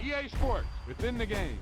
EA Sports, within the game.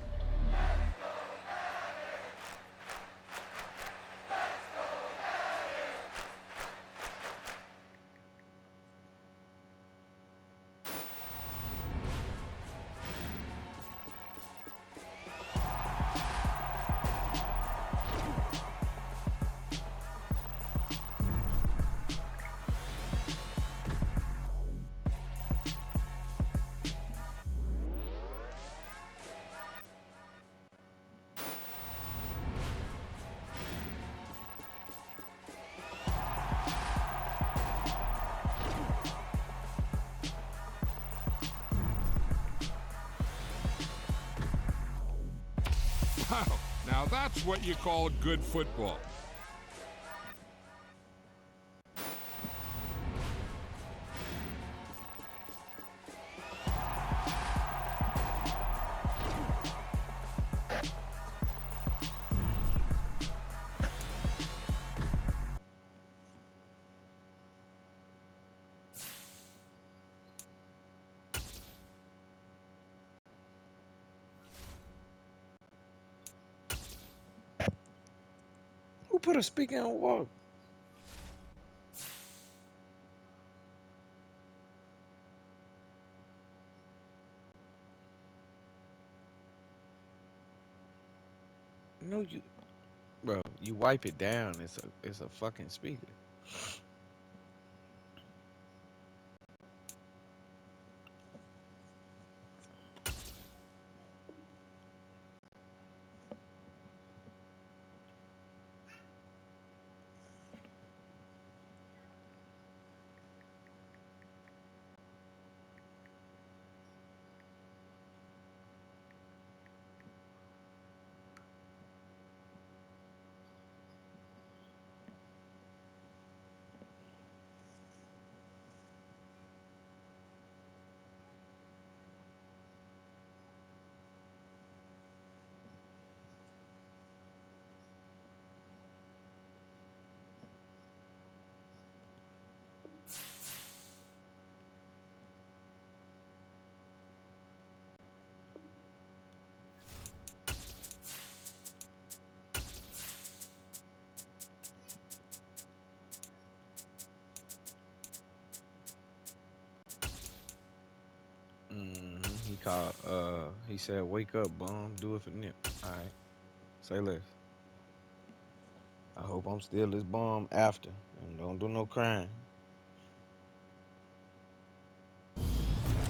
Wow, now that's what you call good football. Who put a speaker on the wall? No, you, bro. You wipe it down. It's a fucking speaker. He called. He said, "Wake up, bum. Do it for Nip." All right. Say less. I hope I'm still this bum after, and don't do no crying.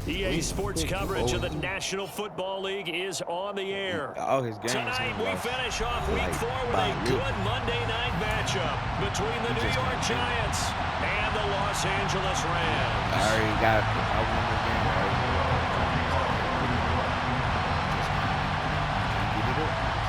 EA Sports coverage of the National Football League is on the air. All his games. Tonight we finish off Week 4 with a good Monday night matchup between the New York Giants and the Los Angeles Rams. I already got it. I won the game.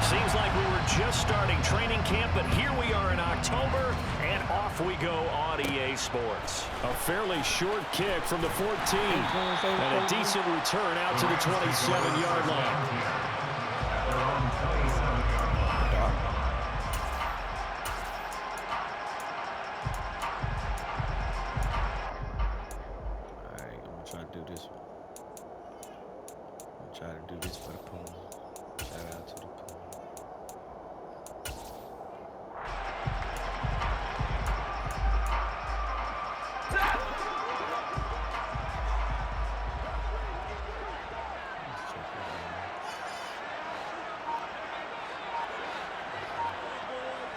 Seems like we were just starting training camp, but here we are in October, and off we go on EA Sports. A fairly short kick from the 14, and a decent return out to the 27-yard line.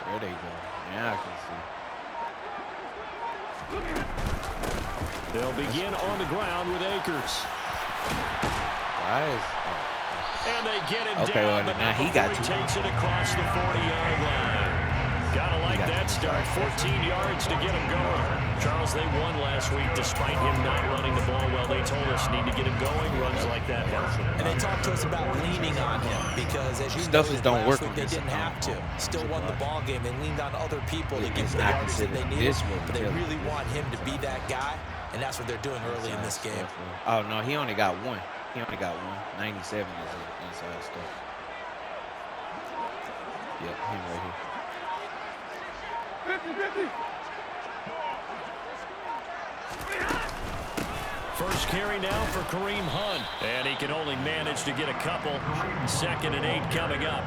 There they go. Now I can see. They'll begin on the ground with Akers. Nice. And they get him okay, down, well, but now he got takes it across the 40-yard line. Gotta like that start. 14 yards to get him going. Charles, they won last week despite him not running the ball well. They told us need to get him going. Runs like that help. And they talked to us about leaning on him because, as you stuff noted, don't work last week they didn't have to. Still won the ball game. They leaned on other people to give the yards that they needed. But they really want him to be that guy, and that's what they're doing early in this game. Oh, no, he only got one. He only got one. 97 is inside stuff. Yep, him right here. 50-50. First carry now for Kareem Hunt. And he can only manage to get a couple. 2nd and 8 coming up.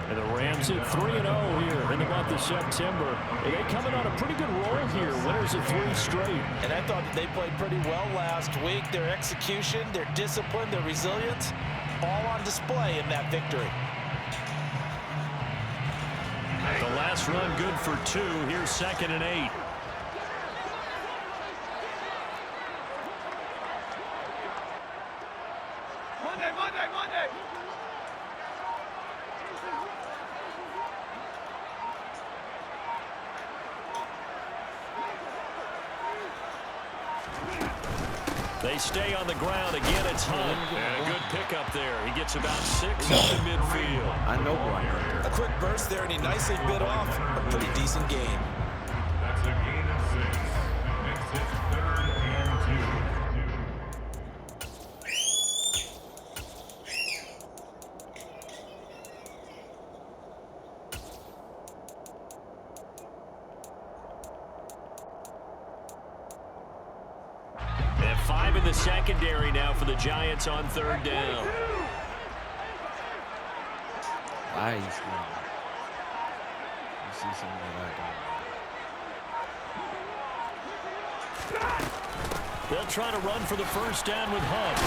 And the Rams at 3-0 here in the month of September. And they coming on a pretty good roll here. Winners of 3 straight. And I thought that they played pretty well last week. Their execution, their discipline, their resilience, all on display in that victory. The last run good for 2. Here's 2nd and 8. Monday. They stay on the ground. Again, it's Hunt. And a good pickup there. He gets about 6 up the midfield. I know Brian. A quick burst there, and he nicely bit off a pretty decent gain. That's a gain of 6. Makes it 3rd and 2. And 5 in the secondary now for the Giants on 3rd down. Nice, man. You see something that I don't. They'll try to run for the first down with Hunt.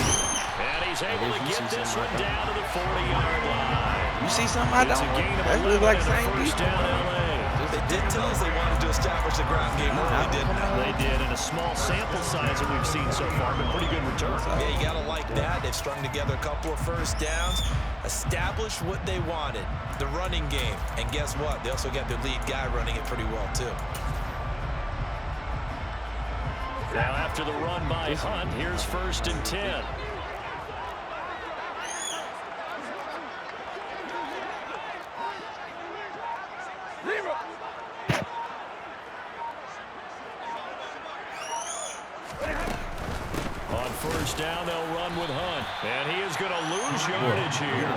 And he's able to get this one down to the 40-yard line. You see something I don't? It's a gain of That 11 look like and a same first people. down LA. They did tell us they wanted to establish the ground game early, didn't they? They did, in a small sample size that we've seen so far, but pretty good return. Yeah, you got to like that. They've strung together a couple of first downs, established what they wanted, the running game. And guess what? They also got their lead guy running it pretty well, too. Now after the run by Hunt, here's 1st and 10. On 1st down, they'll run with Hunt. And he is going to lose yardage here.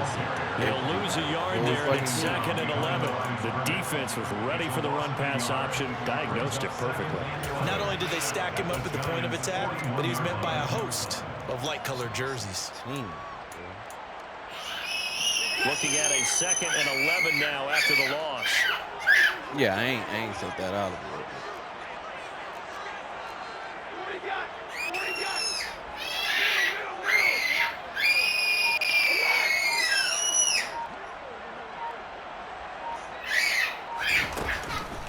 He'll lose a yard there, and it's 2nd and 11. The defense was ready for the run-pass option, diagnosed it perfectly. Not only did they stack him up at the point of attack, but he was met by a host of light-colored jerseys. Looking at a 2nd and 11 now after the loss. Yeah, I ain't set that out of it.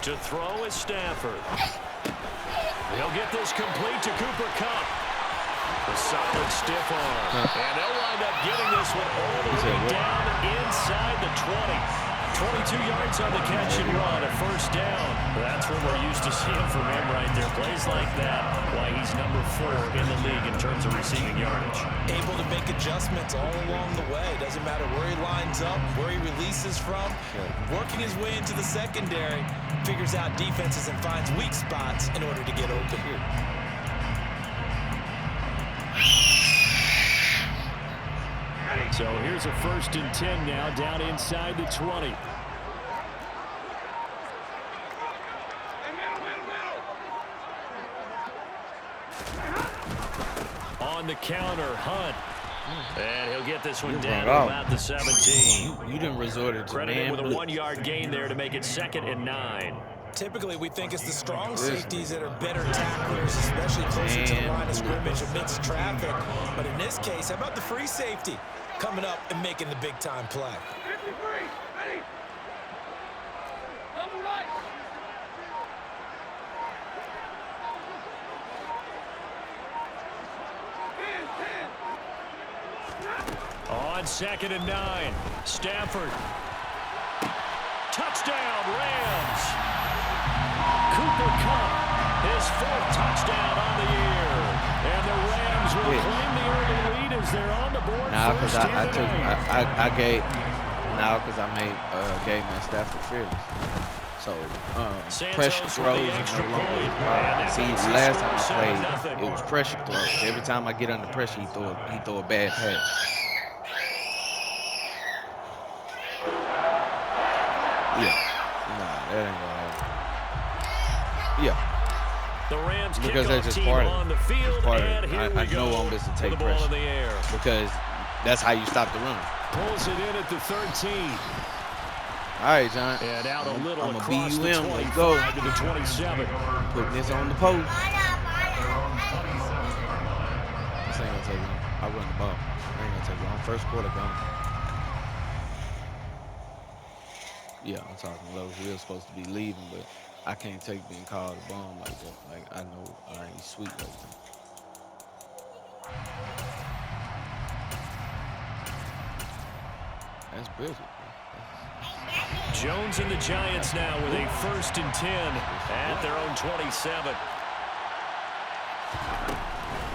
To throw is Stafford. He'll get this complete to Cooper Kupp. A solid stiff arm. And they'll wind up getting this one all the way down inside the 20. 22 yards on the catch and run, a 1st down. That's what we're used to seeing from him right there. Plays like that, why he's number 4 in the league in terms of receiving yardage. Able to make adjustments all along the way. Doesn't matter where he lines up, where he releases from. Working his way into the secondary, figures out defenses and finds weak spots in order to get open. So here's a 1st and 10 now, down inside the 20. On the counter, Hunt. And he'll get this one down to about the 17. You didn't resort to Credited with a 1-yard gain there to make it 2nd and 9. Typically, we think it's the strong safeties that are better tacklers, especially closer to the line of scrimmage amidst traffic. But in this case, how about the free safety coming up and making the big-time play? 53, ready. Double right. On 2nd and 9, Stafford. Touchdown, Rams. Cooper Kupp, his 4th touchdown on the year. And the Rams will claim the early lead as they're on the board. Now, because I gave my Stafford fearless. So, pressure throws and no longer. See, last time I played, it was pressure throws. Every time I get under pressure, he throw a bad pass. Yeah. Nah, that ain't gonna happen. Yeah. The Rams Rams because they're kickoff just team part of on it. the field, and here I we know go I'm just to with take the ball in pressure the air. because that's how you stop the run. Pulls it in at the 13. All right, John. And out a little I'm a across the BUM. 25 Let's go. to the 27. Putting this on the post. This ain't gonna take long. I run the ball. It ain't gonna take long. First quarter gone. Yeah, I'm talking low. We're supposed to be leaving, but I can't take being called a bomb like that. Like, I know I ain't sweet like that. That's brilliant. Jones and the Giants now with a 1st and 10 at their own 27.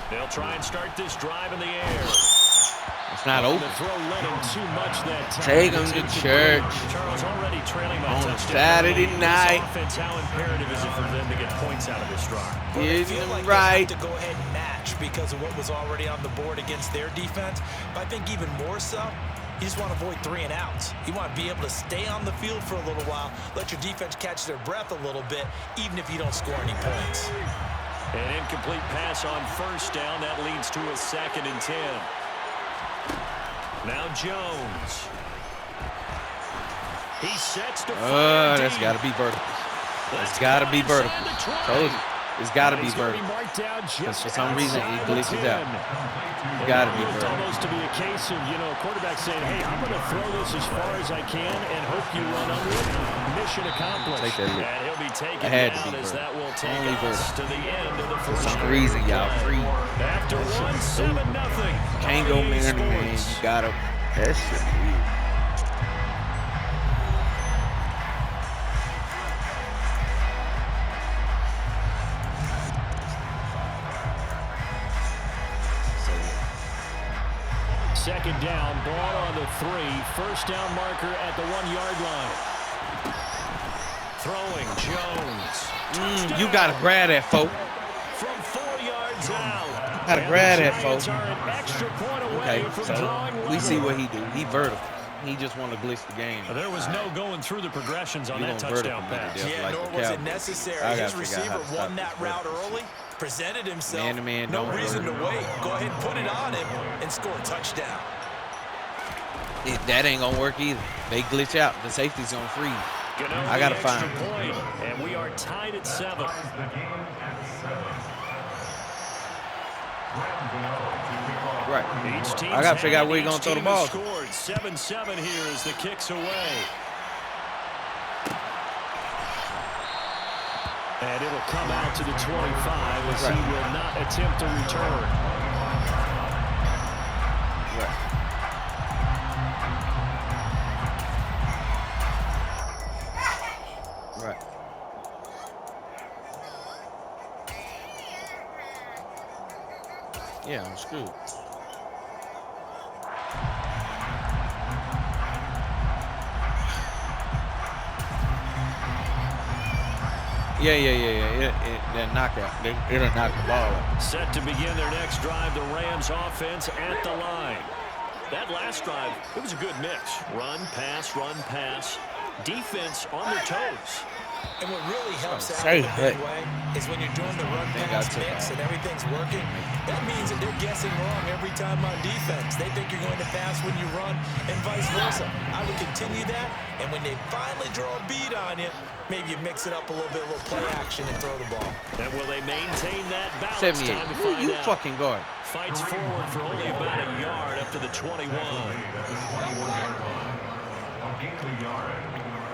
They'll try and start this drive in the air. It's not open. The throw led him too much that time. Take him to church. Charles already trailing by on touchdown. Saturday night. This offense, how imperative is it for them to get points out of this drive? Well, they feel like they right. have to go ahead and match because of what was already on the board against their defense. But I think even more so, you just want to avoid 3 and outs. You want to be able to stay on the field for a little while, let your defense catch their breath a little bit, even if you don't score any points. An incomplete pass on 1st down. That leads to a 2nd and 10. Now Jones. He sets to fire That's deep. got to be vertical. It's got to be vertical. Told you. It's got to be vertical. Because for some reason, it glitches out. It's got to be It's vertical. almost to be a case of, a quarterback saying, hey, I'm going to throw this as far as I can and hope you run under it. Mission accomplished. Take that look. And he'll be taken It had to down be as that will take Only us vertical. to the end of the For first some quarter. reason, y'all free. After 1-7-0. Can't go man to man. You got to. That shit weird. Second down, ball on the 3. 1st down marker at the 1-yard line. Throwing Jones. You got to grab that, folk. From 4 yards out. Got to grab that, Giants folk. are an extra point away Okay, from so drawing we see level. what he do. He vertical. He just want to glitch the game. There was no going through the progressions on You that gonna touchdown vertical pass. me to death. Yeah, like nor the was it Cowboys. necessary. I His gotta figure out how receiver to stop won that this route vertical early, presented himself. Man-to-man, no don't reason to vertical. wait. Go ahead and put it on him and score a touchdown. That ain't gonna work either. They glitch out. The safety's gonna freeze. I gotta find him. Point, and we are tied at 7. Right. Each team's I gotta figure out where had, you're gonna each throw the team ball. has scored 7-7 here as the kick's away. And it'll come out to the 25 as he will not attempt to return. Right. Right. Yeah, I'm screwed. Yeah. That knockout. It'll knock the ball out. Set to begin their next drive, the Rams offense at the line. That last drive, it was a good mix. Run, pass. Defense on their toes. And what really helps out say in a big that. way is when you're doing the run-pass mix and everything's working, that means that they're guessing wrong every time on defense. They think you're going to pass when you run and vice versa. I would continue that, and when they finally draw a beat on you, maybe you mix it up a little bit, a little play action, and throw the ball. And will they maintain that balance? 78. Time to find You out. fucking guard. Fights forward for only about a yard up to the 21. A gain of a yard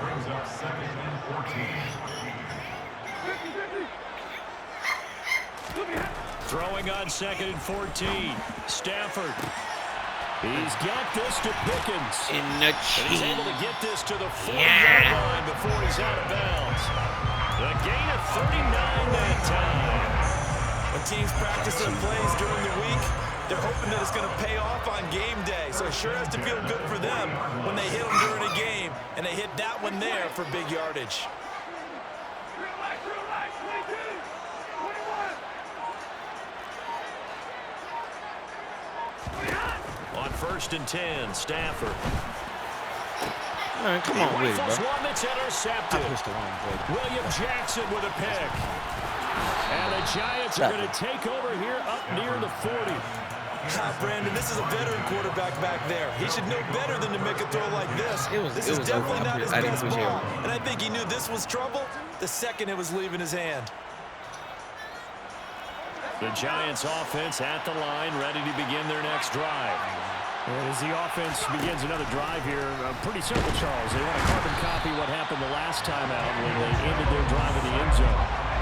brings up 2nd and 14. Throwing on 2nd and 14. Stafford. He's got this to Pickens. In the And he's able cheese. to get this to the 40-yard line before he's out of bounds. The gain of 39 that time. When teams practice their plays during the week, they're hoping that it's going to pay off on game day. So it sure has to feel good for them when they hit them during a game, and they hit that one there for big yardage. On 1st and 10, Stafford. Man, come on with it, Rifles bro. one that's I intercepted. pushed the wrong button. William Jackson with a pick. And the Giants are going to take over here up near the 40. Brandon, this is a veteran quarterback back there. He should know better than to make a throw like this. This is definitely not his best ball. And I think he knew this was trouble the second it was leaving his hand. The Giants offense at the line, ready to begin their next drive. And as the offense begins another drive here, pretty simple, Charles. They want to carbon copy what happened the last time out when they ended their drive in the end zone.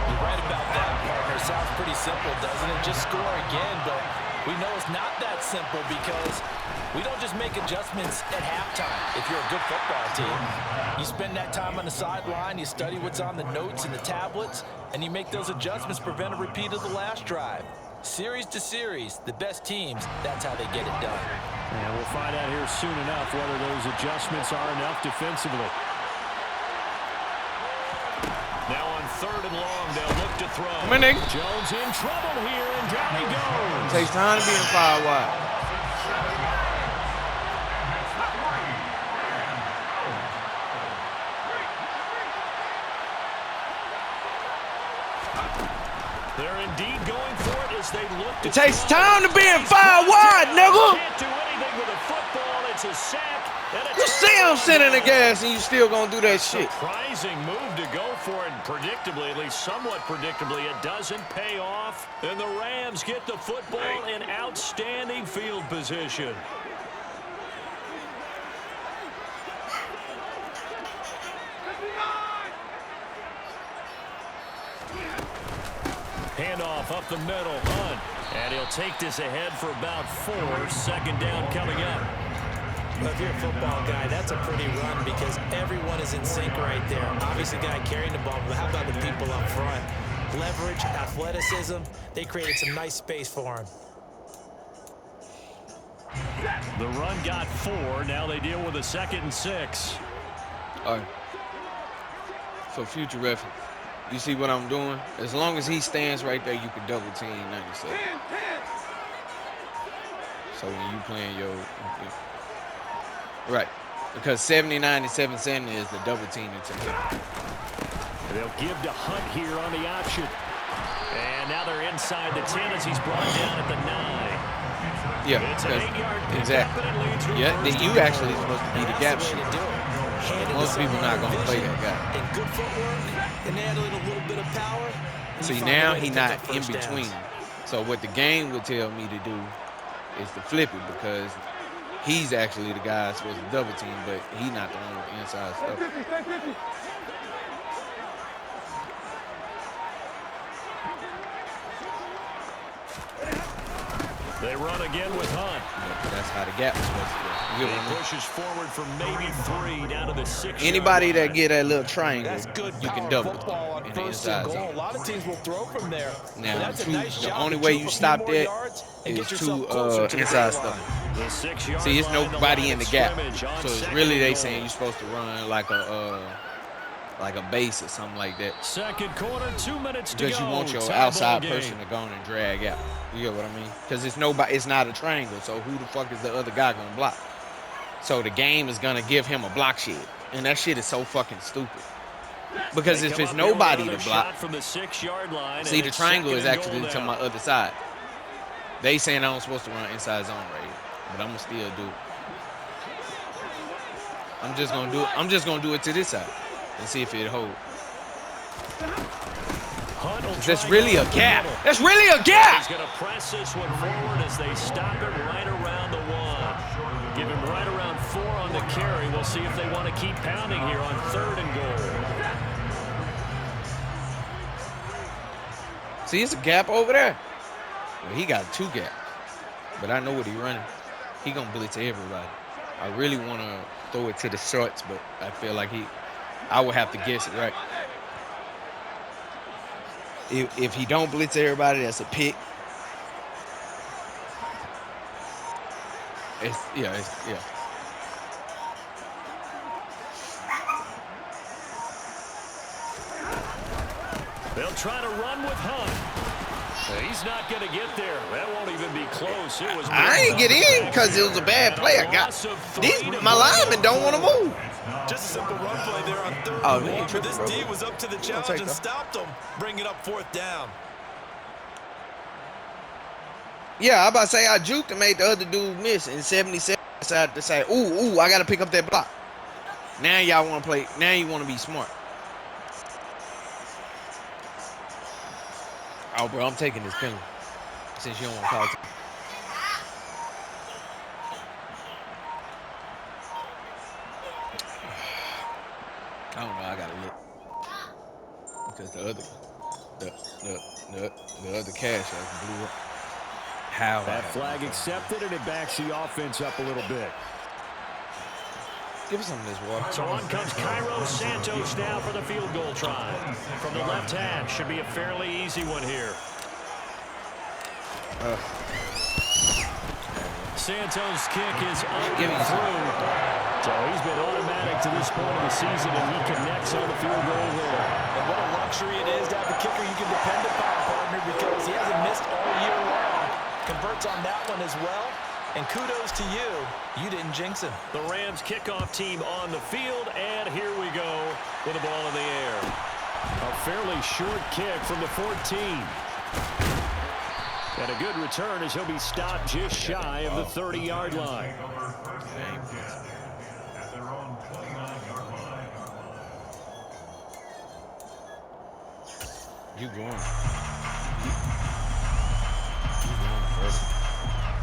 You're right about that, partner. Sounds pretty simple, doesn't it? Just score again, but we know it's not that simple because we don't just make adjustments at halftime. If you're a good football team, you spend that time on the sideline, you study what's on the notes and the tablets, and you make those adjustments, prevent a repeat of the last drive. Series to series, the best teams, that's how they get it done. And we'll find out here soon enough whether those adjustments are enough defensively. Now on 3rd and long, they'll look to throw. Come on, Nick. Jones in trouble here, and down he goes. Takes time to be in 5 wide. They're indeed going for it as they look to It takes throw. time to be in 5 wide, nigga. Can't do anything with a football. It's a sack. You see him sitting in the gas and you still gonna do that shit. Surprising move to go for it. Predictably, at least somewhat predictably, it doesn't pay off. And the Rams get the football in outstanding field position. Handoff up the middle, Hunt. And he'll take this ahead for about 4. 2nd down coming up. But if you're a football guy, that's a pretty run because everyone is in sync right there. Obviously, the guy carrying the ball, but how about the people up front? Leverage, athleticism, they created some nice space for him. The run got 4. Now they deal with a 2nd and 6. All right. For future reference, you see what I'm doing? As long as he stands right there, you can double team 97. So when you playing your right, because 79 and 770 is the double team team. They'll give to Hunt here on the option. And now they're inside the 10 as he's brought down at the 9. Yeah, It's an 8-yard pickup, exactly. and it leads to a Yeah, first then you down. actually supposed to be the gap shooter. Most people not gonna play that guy. And good footwork, and adding a little bit of power. See, now he not in between. So what the game would tell me to do is to flip it because he's actually the guy that's supposed to double team, but he not the one with the inside stuff. They run again with Hunt. But that's how the gap is supposed to go. You get what I He mean? pushes forward for maybe 3 down to the 6. Anybody that get that little triangle, That's good you can power double football on in the first and inside goal. A zone. lot of teams will throw from there. Now, But that's a two, nice the job only to way keep you a few stop more that yards and is get two yourself closer to the inside goal line. stuff. The 6-yard See, it's line, the nobody line in the of gap, scrimmage on so it's 2nd really and they goal. saying you're supposed to run like a base or something like that. 2nd quarter, 2 minutes to go. Because you want your Tie ball outside game. person to go on and drag out. You get what I mean? Because it's not a triangle. So who the fuck is the other guy gonna block? So the game is gonna give him a block shit, and that shit is so fucking stupid. Because They if come it's up here with nobody another to block, shot from the 6-yard line, see and the it's triangle 2nd is and actually goal to now. my other side. They saying I'm supposed to run inside zone right here, but I'm gonna still do it. I'm just gonna do it to this side and see if it holds. Hunt will That's try really to a go up the gap. middle. That's really a He's gap. going to press this one forward as they stop it right around the 1. Give him right around 4 on the carry. We'll see if they want to keep pounding here on 3rd and goal. See, it's a gap over there. Well, he got 2 gaps, but I know what he running. He gonna blitz everybody. I really want to throw it to the shorts, but I feel like I would have to guess it right. If he don't blitz everybody, that's a pick. Yeah. They'll try to run with Hunt. He's not going to get there. That won't even be close. It was I ain't get in because it was a bad play. My lineman don't want to move. Just a simple run play there on 3rd and 1, but this D was up to the challenge and stopped him, bringing up 4th down. Yeah, I about to say I juked and made the other dude miss, and 77 decided to say, ooh, I got to pick up that block. Now y'all want to play. Now you want to be smart. Oh, bro, I'm taking this penalty since you don't want to call it. I don't know. I gotta look because the other cash app blew up. How that flag accepted, and it backs the offense up a little bit. Give us some of this water. So on comes Cairo Santos now for the field goal try. From the left hash, should be a fairly easy one here. Santos' kick is up and through. So he's been automatic to this point of the season, and he connects on the field goal there. And what a luxury it is to have a kicker you can depend upon, partner, because he hasn't missed all year long. Converts on that one as well. And kudos to you. You didn't jinx him. The Rams kickoff team on the field, and here we go with the ball in the air. A fairly short kick from the 14. And a good return as he'll be stopped just shy of the 30-yard line. At their own 29-yard line. You going first.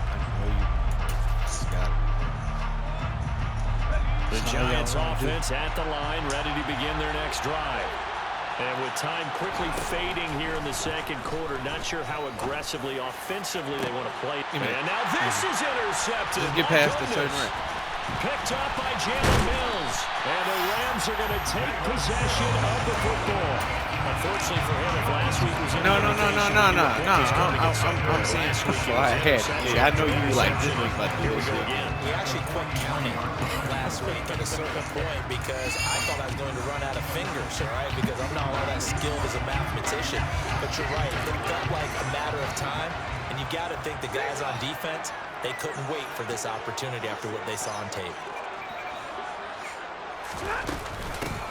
I know you just got it. The Giants offense at the line, ready to begin their next drive. And with time quickly fading here in the second quarter, not sure how aggressively, offensively they want to play. And now this is intercepted. Just get past the certain rate. Picked up by Jalen Mills. And the Rams are going to take possession of the football. Unfortunately for him, if last week was No. I'm saying football. I know you were like, this week, but here we go again. We actually quit counting last week at a certain point because I thought I was going to run out of fingers, all right, because I'm not all that skilled as a mathematician. But you're right. It felt like a matter of time, and you got to think the guys on defense, they couldn't wait for this opportunity after what they saw on tape.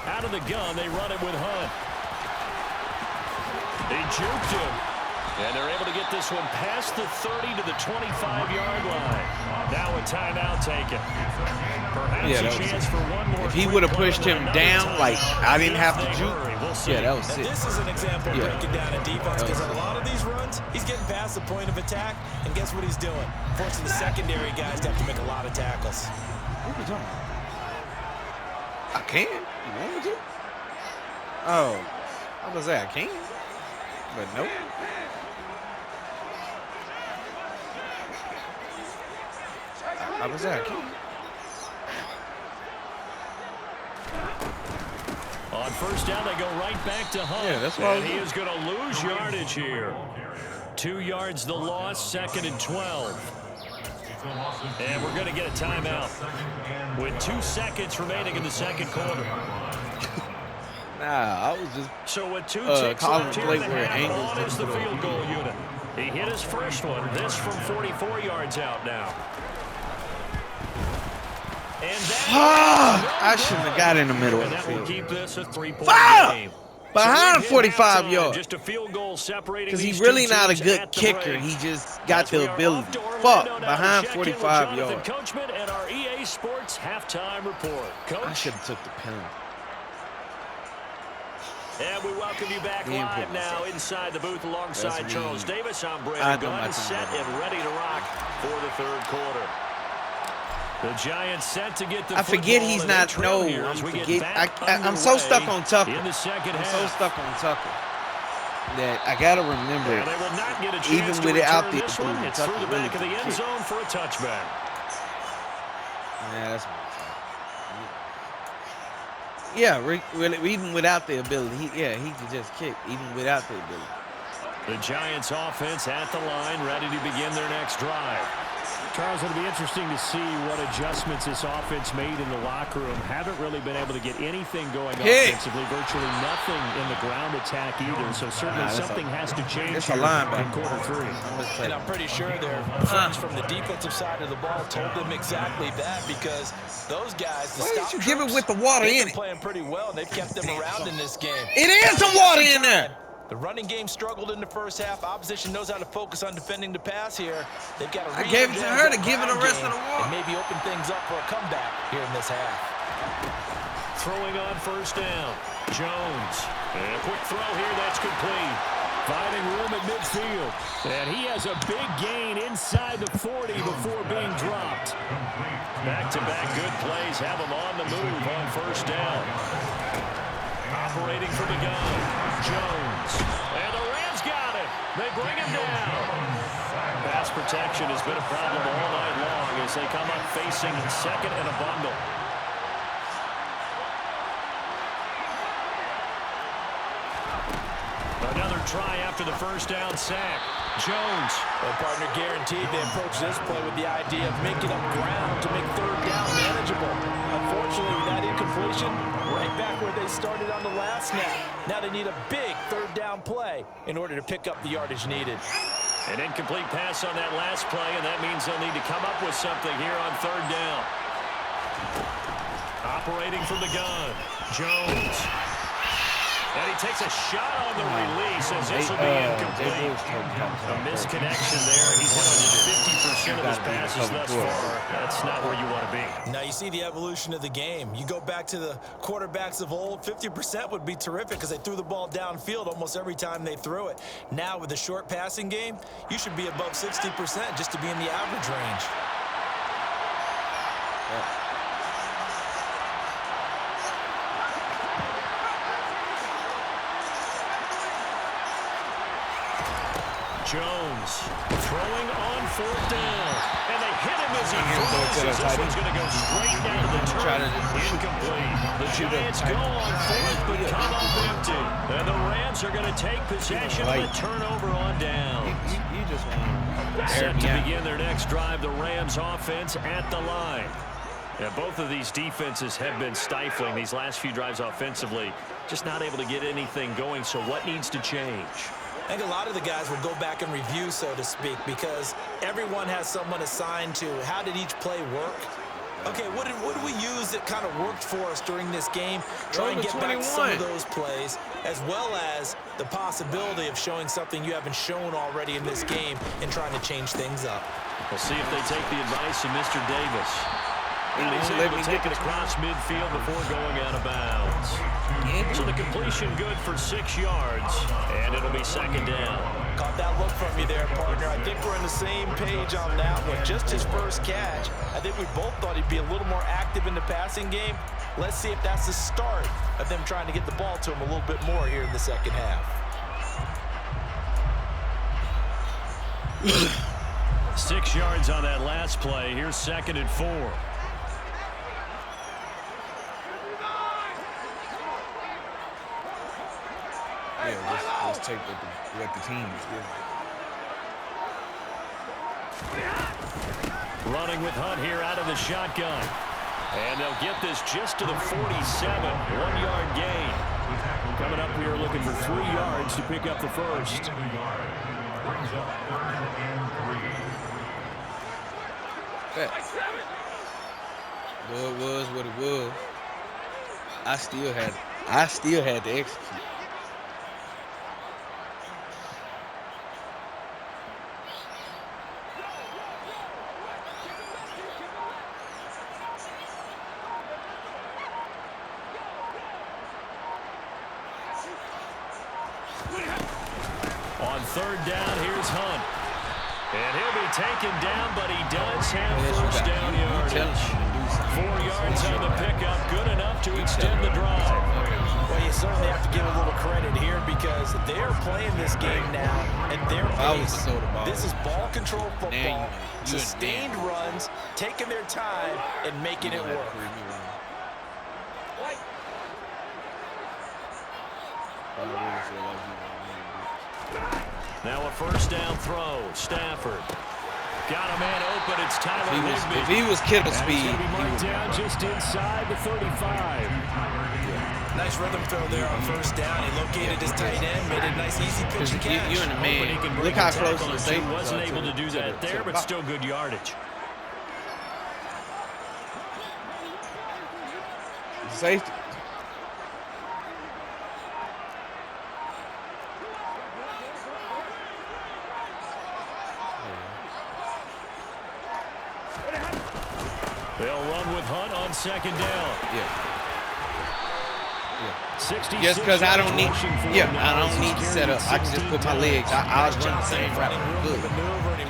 Out of the gun, they run it with Hunt. They juked him. And they're able to get this one past the 30 to the 25-yard line. Now a timeout taken. Perhaps a chance for one more. If he would have pushed him down, like I didn't have to juke. Yeah, that was it. This is an example of breaking down a defense because a lot of these runs, he's getting past the point of attack, and guess what he's doing? Forcing the secondary guys to have to make a lot of tackles. What are you talking about? I can. You want me to? Oh, I was gonna say I can, but nope. I was there. On first down, they go right back to Hunt. Yeah, that's why. And he is going to lose yardage here. 2 yards the loss, 2nd and 12. And we're going to get a timeout with 2 seconds remaining in the second quarter. Nah, I was just so with 2 ticks left here in the half, on is the angles field goal unit. He hit his first one. This from 44 yards out now. I shouldn't have got in the middle of the field. Keep this a 3-point game. Behind 45 yards. Just a field goal separating. Because he's really not a good kicker. He just got the ability. Fuck, behind 45 yards. Coachman and our EA Sports halftime report. Coach? I should have took the penalty. And we welcome you back live now inside the booth alongside Charles Davis. I'm Brandon Gunn, set and ready to rock for the third quarter. The Giants set to get the I forget he's not. No, I'm so stuck on Tucker. I'm so stuck on Tucker that I gotta remember. They will not get a chance even to without the this one. It's through the back of the end zone for a touchback. Yeah, that's my fault. Yeah, even without the ability, he could just kick even without the ability. The Giants offense at the line, ready to begin their next drive. Charles, it'll be interesting to see what adjustments this offense made in the locker room. Haven't really been able to get anything going offensively. Virtually nothing in the ground attack either. So certainly something has to change here in quarter 3. And I'm pretty sure their friends from the defensive side of the ball told them exactly that, because those guys, the stop give it with the water in it? playing pretty well, and they've kept them around in this game. It is some water in there. The running game struggled in the first half. Opposition knows how to focus on defending the pass here. They've got to I gave it to her to give it the rest of the water. And maybe open things up for a comeback here in this half. Throwing on first down. Jones. And a quick throw here. That's complete. Finding room at midfield. And he has a big gain inside the 40 before being dropped. Back-to-back good plays have him on the move on first down. Operating from the gun. Jones. And the Rams got it. They bring him down. Pass protection has been a problem all night long as they come up facing second and a bundle. Another try after the first down sack. Jones. Well, partner, guaranteed they approach this play with the idea of making up ground to make third down manageable. Unfortunately, with that incompletion, right back where they started on the last snap. Now they need a big third down play in order to pick up the yardage needed. An incomplete pass on that last play, and that means they'll need to come up with something here on third down. Operating from the gun. Jones. And he takes a shot on the release as this will be incomplete. A misconnection there. He's hit on 50% of his passes thus far. That's not where you want to be. Now you see the evolution of the game. You go back to the quarterbacks of old, 50% would be terrific because they threw the ball downfield almost every time they threw it. Now with the short passing game, you should be above 60% just to be in the average range. Jones throwing on fourth down. And they hit him as he throws. This one's going to go straight down to the turn. Incomplete. The Giants go on fourth, but come up empty. And the Rams are going to take possession of the turnover on downs. Set to begin their next drive, the Rams offense at the line. Yeah, both of these defenses have been stifling these last few drives offensively. Just not able to get anything going, so what needs to change? I think a lot of the guys will go back and review, so to speak, because everyone has someone assigned to how did each play work. Okay, what did we use that kind of worked for us during this game? Try and get back some of those plays, as well as the possibility of showing something you haven't shown already in this game and trying to change things up. We'll see if they take the advice of Mr. Davis. And he's able to take it across midfield before going out of bounds. So the completion good for 6 yards, and it'll be second down. Caught that look from you there, partner. I think we're on the same page on that one. Just his first catch. I think we both thought he'd be a little more active in the passing game. Let's see if that's the start of them trying to get the ball to him a little bit more here in the second half. 6 yards on that last play. Here's second and 4. Yeah, just take what the team is giving. Running with Hunt here out of the shotgun. And they'll get this just to the 47. 1-yard gain. Coming up, we are looking for 3 yards to pick up the first. Well, it was what it was. I still had to execute. On third down, here's Hunt. And he'll be taken down, but he does have first down yardage. 4 yards on the pickup, good enough to extend the drive. Well, you certainly have to give a little credit here because they're playing this game now at their pace. This is ball control football, sustained runs, taking their time and making it work. Now a first down throw. Stafford. Got a man open. It's Tyler Higbee. If he was Kittle speed, he's going to be marked down just inside the 35. Nice rhythm throw there on first down. He located his tight end, made a nice easy pitch and catch. You and the man. Look how close the safety wasn't able to do that there, but still good yardage. Safety. They'll run with Hunt on second down. Yeah. 66 Just because I don't need, I don't need to yards. set up. I can just put my legs. I'll run the same route. Good.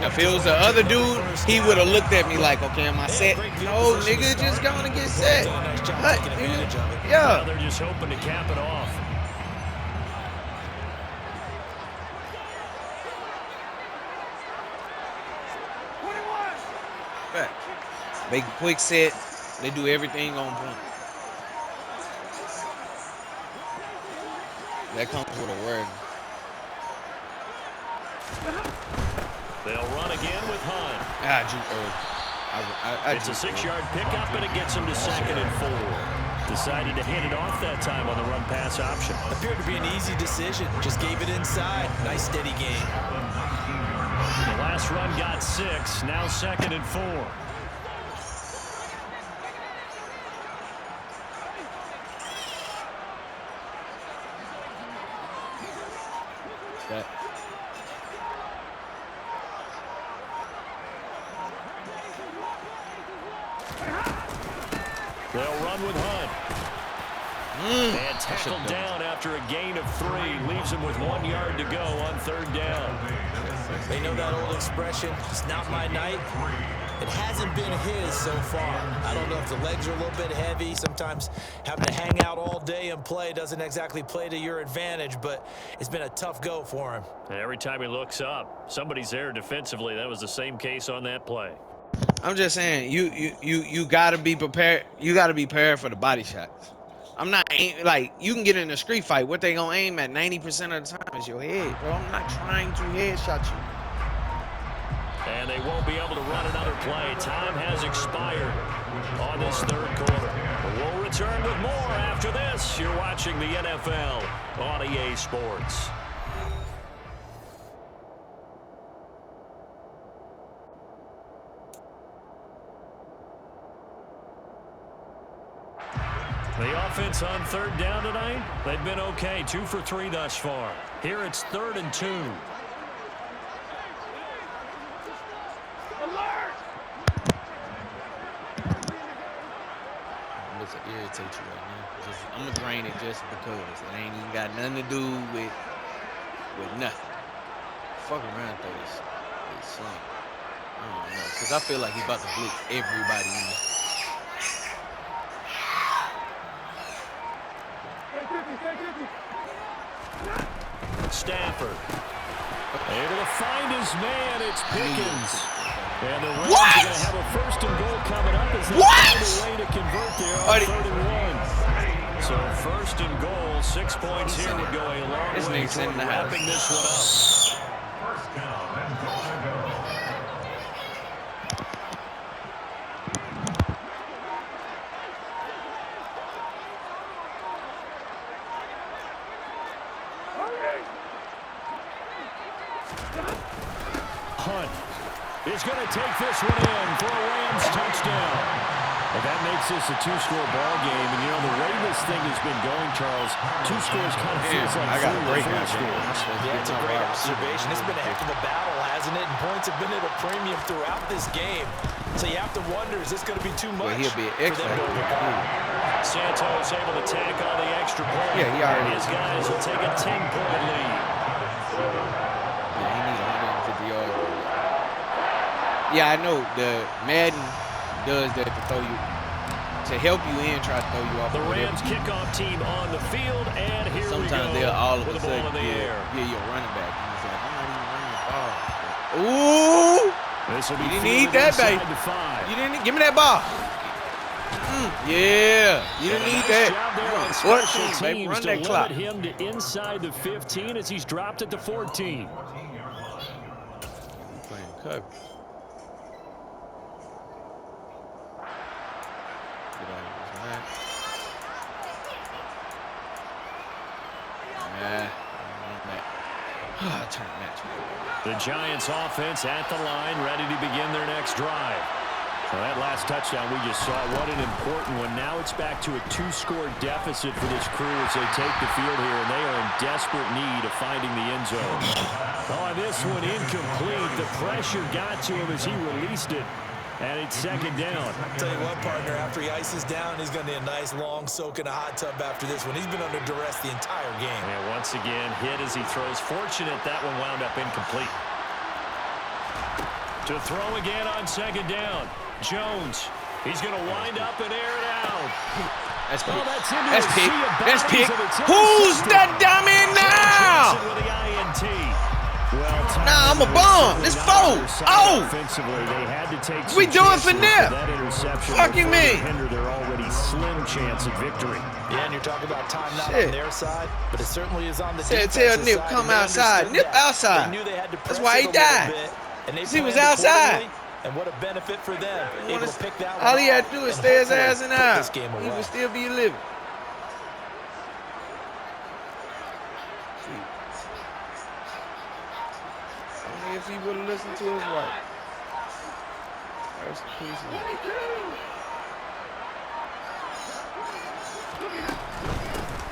If it was the other dude, he would have looked at me like, okay, am I set? No, nigga, just going to get set. What, nigga? Now Yeah. they're just hoping to cap it off. Make a quick set. They do everything on point. That comes with a word. They'll run again with Hunt. It's a 6-yard pickup, and it gets him to 2nd and 4. Decided to hand it off that time on the run-pass option. Appeared to be an easy decision. Just gave it inside. Nice steady gain. The last run got 6. Now 2nd and 4. They'll run with Hunt. And tackled down after a gain of 3. Leaves him with 1 yard to go on 3rd down. They know that old expression, it's not my night. It hasn't been his so far. I don't know if the legs are a little bit heavy. Sometimes having to hang out all day and play doesn't exactly play to your advantage, but it's been a tough go for him. Every time he looks up, somebody's there defensively. That was the same case on that play. I'm just saying, you gotta be prepared. You gotta be prepared for the body shots. I'm not like, you can get in a street fight. What they gonna aim at 90% of the time is your head, bro. I'm not trying to headshot you. And they won't be able to run another play. Time has expired on this 3rd quarter. We'll return with more after this. You're watching the NFL on EA Sports. The offense on 3rd down tonight, they've been okay. 2 for 3 thus far. Here it's 3rd and 2. Irritate you right now. I'm gonna drain it just because it ain't even got nothing to do with nothing. Fuck around throw this sling. I don't know, cause I feel like he about to blitz everybody in there. Stafford able to find his man. It's Pickens. And the Rams are going to have a 1st and goal coming up as they find a way to convert there on 3rd and 1. So 1st and goal, 6 points here would go a long way toward wrapping this one up. First down and goal to go. Hunt is going to take this one in for a Rams touchdown. Well, that makes this a 2-score ball game. And, you know, the way this thing has been going, Charles, 2 scores kind of feels like 3 or 4 scores. Yeah, it's a great observation. It's been a heck of a battle, hasn't it? And points have been at a premium throughout this game. So you have to wonder, is this going to be too much? Well, he'll be an extra. Santos able to tack on the extra point. Yeah, he already. His guys will take a 10-point lead. Yeah, he needs 150 yards. Yeah, I know the Madden does that to throw you, to help you in, try to throw you off. The Rams kickoff team on the field, and here sometimes we go they'll all of with a the ball sudden in the air. you're running back. And he's like, I'm not even running the ball. Ooh! You didn't need that, baby. You didn't give me that ball. Yeah, you didn't need that. 14, baby, run that clock. Him to inside the 15 as he's dropped at the 14. Playing cover. The Giants offense at the line, ready to begin their next drive. Well, that last touchdown we just saw, what an important one. Now it's back to a 2-score deficit for this crew as they take the field here, and they are in desperate need of finding the end zone. Oh, this one incomplete. The pressure got to him as he released it, and it's second down. I'll tell you what, partner, after he ices down, he's going to need a nice long soak in a hot tub after this one. He's been under duress the entire game. And once again, hit as he throws. Fortunate that one wound up incomplete. To throw again on second down. Jones, he's going to wind up and air it out. That's Oh, pick. that's into That's a pick. sea of That's bodies, pick. and it's Who's the intercepted. dummy now? Johnson with the INT. Well, Nah, I'm a timing bum. was It's certainly not on four. their side Oh. offensively. They had to take We some do it for chances Nip. that interception Fuck will you further mean? hinder their already slim chance at victory. Yeah, and you're talking about time not Shit. on their side, but it certainly is on the Said defensive tell Nip side, come and they outside. understood Nip that. outside. They knew they had to That's press why it he a little died. bit, and they 'Cause he was planned outside. accordingly, and what a benefit for them. Able to pick that one All he had off to do is and stay his hopefully ass in the put house. this game He away. would still be living. Only if he would have listened to his wife. Rest in peace.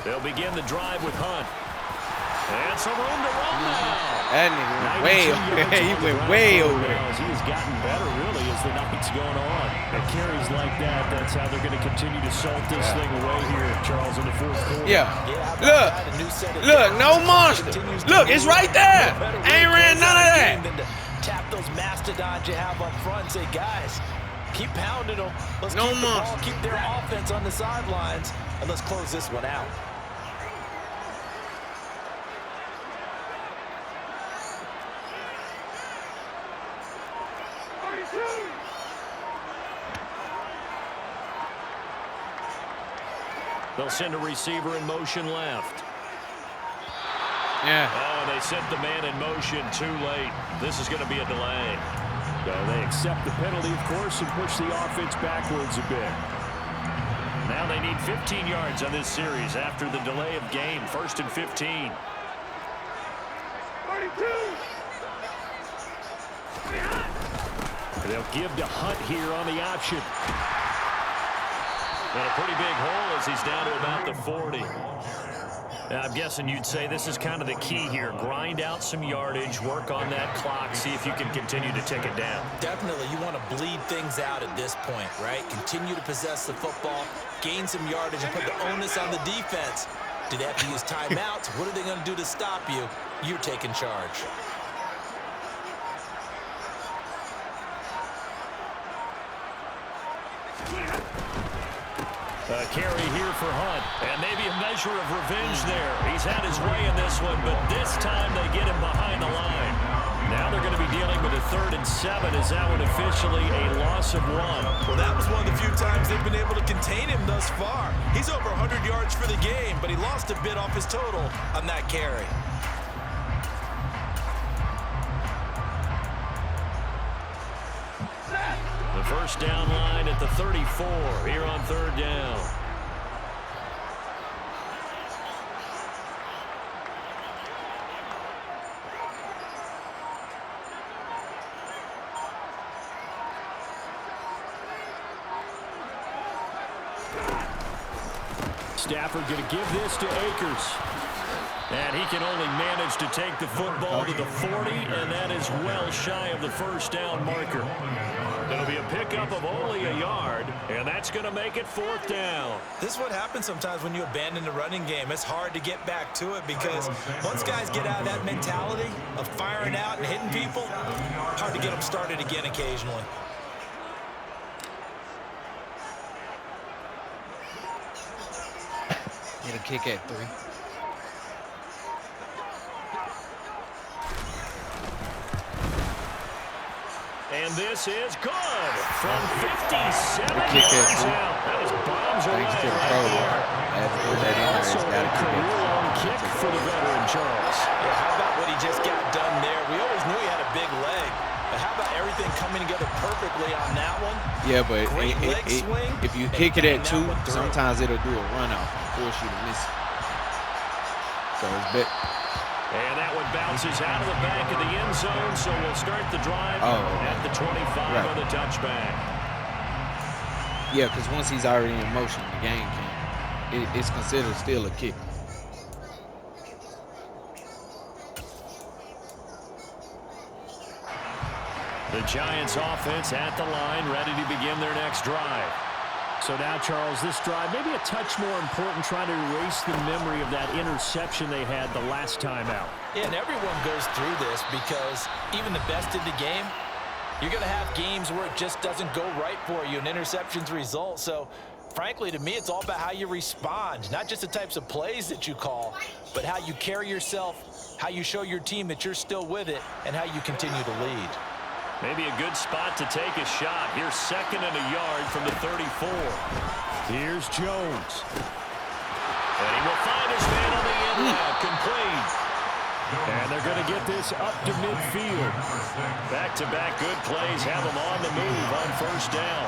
They'll begin the drive with Hunt. And some room to run now. That nigga went 92 way yards over. He on the went ground way for over. now as he has gotten better, really, as the night's going on. And carries like that, that's how they're going to continue to salt this thing away here, Charles, in the fourth quarter. Yeah. Yeah, Look. a new set of Look, downs. no monster. Continues to Look, move. it's right there. No better way Ain't to ran close none out of a that. game than to tap those mastodons you have up front and say, guys, keep pounding them. Let's No keep the ball, monster. keep their offense on the sidelines, and let's close this one out. They'll send a receiver in motion left. Yeah. Oh, they sent the man in motion too late. This is going to be a delay. So they accept the penalty, of course, and push the offense backwards a bit. Now they need 15 yards on this series after the delay of game. 1st and 15. They'll give to Hunt here on the option. And a pretty big hole as he's down to about the 40. Now, I'm guessing you'd say this is kind of the key here. Grind out some yardage, work on that clock, see if you can continue to tick it down. Definitely, you want to bleed things out at this point, right? Continue to possess the football, gain some yardage, and put the onus on the defense. Do they have to use timeouts? What are they going to do to stop you? You're taking charge. A carry here for Hunt, and maybe a measure of revenge there. He's had his way in this one, but this time they get him behind the line. Now they're going to be dealing with a 3rd and 7 as that one officially a loss of 1. Well, that was one of the few times they've been able to contain him thus far. He's over 100 yards for the game, but he lost a bit off his total on that carry. The first down line at the 34 here on 3rd down. Stafford going to give this to Akers. And he can only manage to take the football to the 40, and that is well shy of the first down marker. It'll be a pickup of only a yard, and that's going to make it 4th down. This is what happens sometimes when you abandon the running game. It's hard to get back to it because once guys get out of that mentality of firing out and hitting people, hard to get them started again occasionally. Get a kick at 3. And this is good from 57 Kick that yards too. out. That was bombs away Thanks to the right pro. there. I have to put that in there. Also It's a got to kick career-long kick for the veteran, Charles. Yeah, how about what he just got done there? We always knew he had a big leg, but how about everything coming together perfectly on that one? Yeah, but Great leg swing, if you and kick it at bang 2, that one through. sometimes it'll do a run off and force you to miss it. So it's better. And that one bounces out of the back of the end zone, so we'll start the drive at the 25 on the touchback. Yeah, because once he's already in motion, the game it's considered still a kick. The Giants offense at the line, ready to begin their next drive. So now, Charles, this drive maybe a touch more important, trying to erase the memory of that interception they had the last time out. Yeah, and everyone goes through this because even the best in the game, you're going to have games where it just doesn't go right for you, and interceptions result. So, frankly, to me, it's all about how you respond, not just the types of plays that you call, but how you carry yourself, how you show your team that you're still with it, and how you continue to lead. Maybe a good spot to take a shot. Here's 2nd and a yard from the 34. Here's Jones. And he will find his man on the end route, complete. And they're going to get this up to midfield. Back-to-back good plays have them on the move on 1st down.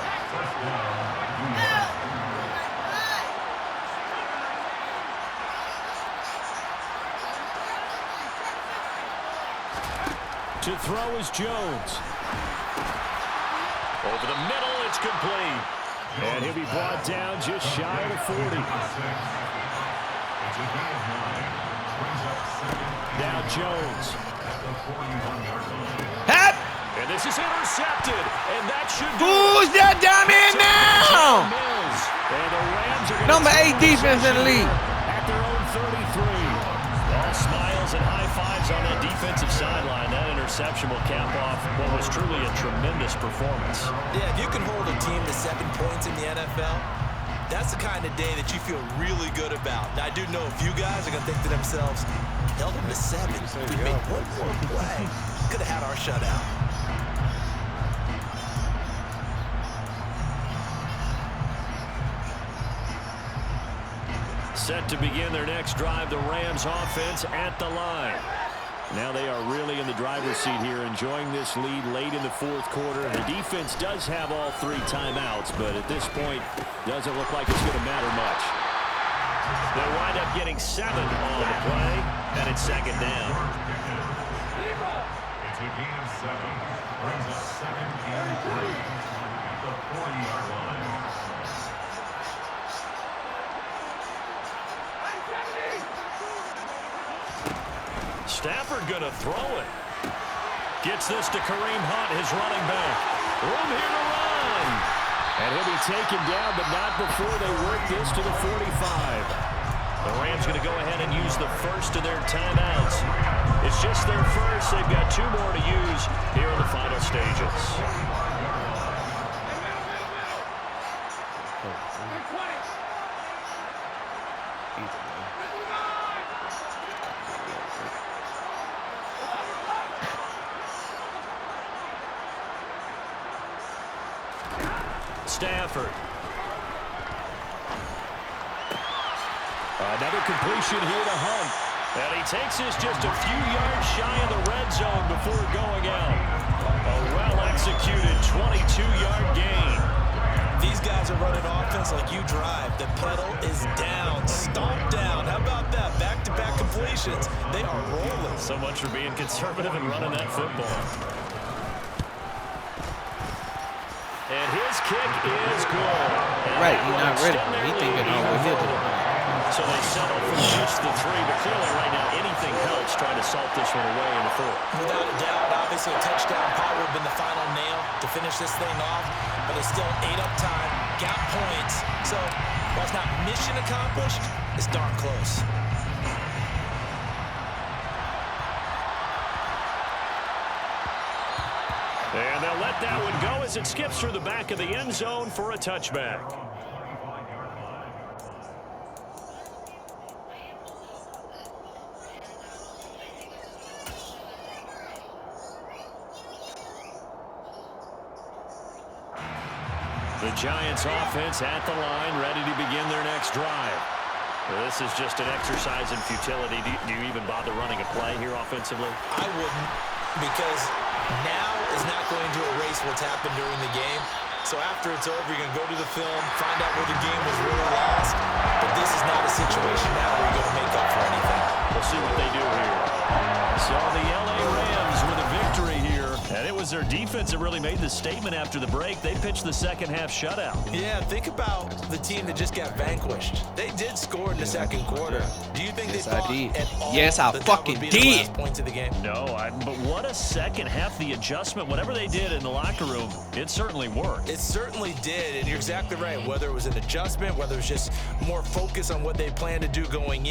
To throw is Jones. Over the middle, it's complete. And he'll be brought down just shy of the 40. Now Jones. Hap! And this is intercepted. And that should do Who's that dummy now? And the Rams are Number 8 defense in the league. at their own 33. All smiles and high fives on that defensive sideline. That interception will cap off what was truly a tremendous performance. Yeah, if you can hold a team to 7 points in the NFL, that's the kind of day that you feel really good about. Now, I do know a few guys are going to think to themselves, held them to 7. We made one more play. Could have had our shutout. Set to begin their next drive, the Rams offense at the line. Now they are really in the driver's seat here, enjoying this lead late in the 4th quarter. The defense does have all 3 timeouts, but at this point, doesn't look like it's going to matter much. They wind up getting 7 on the play, and it's 2nd down. It's a gain of 7. Brings up 2nd and 3 at the 40-yard line. Stafford going to throw it. Gets this to Kareem Hunt, his running back. Room here to run. And he'll be taken down, but not before they work this to the 45. The Rams going to go ahead and use the first of their timeouts. It's just their first. They've got 2 more to use here in the final stages. Stafford. Another completion here to Hunt. And he takes this just a few yards shy of the red zone before going out. A well-executed 22-yard gain. These guys are running offense like you drive. The pedal is down, stomped down. How about that? Back-to-back completions. They are rolling. So much for being conservative and running that football. And his kick is good. Right, he's not ready. He thinking, oh, we're here today. So they settle for just the 3, but clearly right now anything helps trying to salt this one away in the 4th. Without a doubt, obviously a touchdown probably would have been the final nail to finish this thing off, but it's still ate up time, got points. So while it's not mission accomplished, it's darn close. And they'll let that one go as it skips through the back of the end zone for a touchback. The Giants offense at the line, ready to begin their next drive. This is just an exercise in futility. Do you even bother running a play here offensively? I wouldn't, because now is not going to erase what's happened during the game. So after it's over, you're going to go to the film, find out where the game was really lost. But this is not a situation now where you're going to make up for anything. We'll see what they do here. So the LA Rams with a victory here. And it was their defense that really made the statement after the break. They pitched the second half shutout. Yeah, think about the team that just got vanquished. They did score in the second quarter. Do you think Yes, they I thought did. at all Yes, I that fucking would be the did. last points of the game? No, but what a second half. The adjustment, whatever they did in the locker room, it certainly worked. It certainly did, and you're exactly right. Whether it was an adjustment, whether it was just more focus on what they planned to do going in.